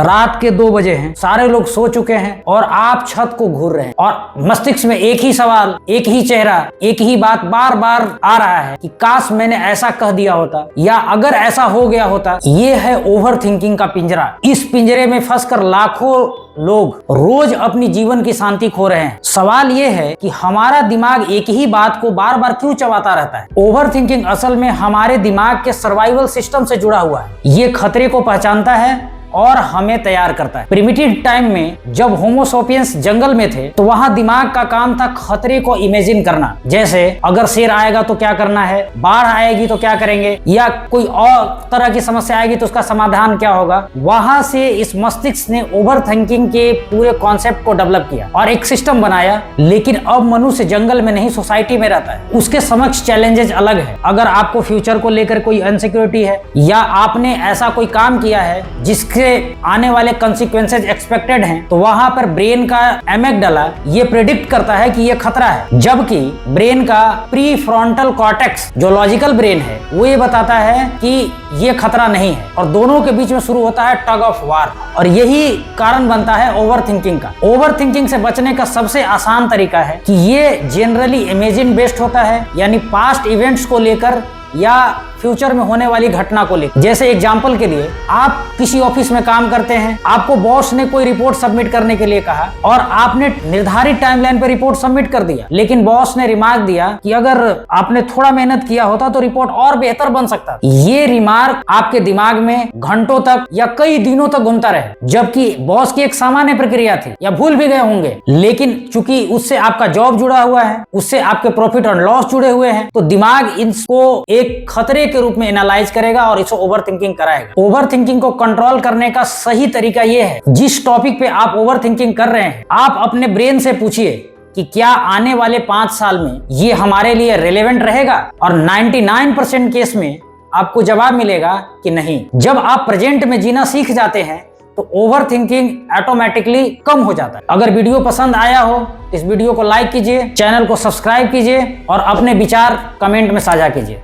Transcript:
रात के 2 बजे हैं, सारे लोग सो चुके हैं और आप छत को घूर रहे हैं और मस्तिष्क में एक ही सवाल, एक ही चेहरा, एक ही बात बार बार आ रहा है कि काश मैंने ऐसा कह दिया होता या अगर ऐसा हो गया होता। ये है ओवर थिंकिंग का पिंजरा। इस पिंजरे में फंसकर लाखों लोग रोज अपनी जीवन की शांति खो रहे हैं। सवाल यह है कि हमारा दिमाग एक ही बात को बार बार क्यों चबाता रहता है। ओवर थिंकिंग असल में हमारे दिमाग के सर्वाइवल सिस्टम से जुड़ा हुआ है। ये खतरे को पहचानता है और हमें तैयार करता है। प्रिमिटिव टाइम में जब होमो सेपियंस जंगल में थे तो वहां दिमाग का काम था खतरे को इमेजिन करना। जैसे अगर शेर आएगा तो क्या करना है, बाढ़ आएगी तो क्या करेंगे, या कोई और तरह की समस्या आएगी तो उसका समाधान क्या होगा। वहां से इस मस्तिष्क ने ओवर थिंकिंग के पूरे कॉन्सेप्ट को डेवलप किया और एक सिस्टम बनाया। लेकिन अब मनुष्य जंगल में नहीं, सोसाइटी में रहता है। उसके समक्ष चैलेंजेस अलग है। अगर आपको फ्यूचर को लेकर कोई अनसिक्योरिटी है या आपने ऐसा कोई काम किया है जिसके आने वाले कंसिक्वेंसेस एक्सपेक्टेड हैं, तो वहां पर ब्रेन का एमिगडाला ये प्रेडिक्ट करता है कि ये खतरा है, जबकि ब्रेन का प्री फ्रंटल कॉर्टेक्स जो लॉजिकल ब्रेन है वो ये बताता है कि ये खतरा नहीं है। और दोनों के बीच में शुरू होता है टग ऑफ वार और यही कारण बनता है ओवर थिंकिंग का। ओवर थिंकिंग से बचने का सबसे आसान तरीका है कि ये जनरली इमेजिन बेस्ड होता है, यानी पास्ट इवेंट्स को लेकर या फ्यूचर में होने वाली घटना को लेकर। जैसे एग्जांपल के लिए, आप किसी ऑफिस में काम करते हैं, आपको बॉस ने कोई रिपोर्ट सबमिट करने के लिए कहा और आपने निर्धारित टाइमलाइन पर रिपोर्ट सबमिट कर दिया, लेकिन बॉस ने रिमार्क दिया कि अगर आपने थोड़ा मेहनत किया होता तो रिपोर्ट और बेहतर बन सकता। ये रिमार्क आपके दिमाग में घंटों तक या कई दिनों तक घूमता रहे, जबकि बॉस की एक सामान्य प्रक्रिया थी या भूल भी गए होंगे, लेकिन चूंकि उससे आपका जॉब जुड़ा हुआ है, उससे आपके प्रॉफिट और लॉस जुड़े हुए हैं, तो दिमाग इसको एक खतरे के रूप में एनालाइज करेगा और इसको ओवर थिंकिंग कराएगा। ओवर थिंकिंग को कंट्रोल करने का सही तरीका यह है, जिस टॉपिक पे आप ओवर थिंकिंग कर रहे हैं, आप अपने ब्रेन से पूछिए कि क्या आने वाले 5 साल में ये हमारे लिए रेलेवेंट रहेगा, और 99% केस में आपको जवाब मिलेगा कि नहीं। जब आप प्रेजेंट में जीना सीख जाते हैं तो ओवर थिंकिंग ऑटोमेटिकली कम हो जाता है। अगर वीडियो पसंद आया हो तो इस वीडियो को लाइक कीजिए, चैनल को सब्सक्राइब कीजिए और अपने विचार कमेंट में साझा कीजिए।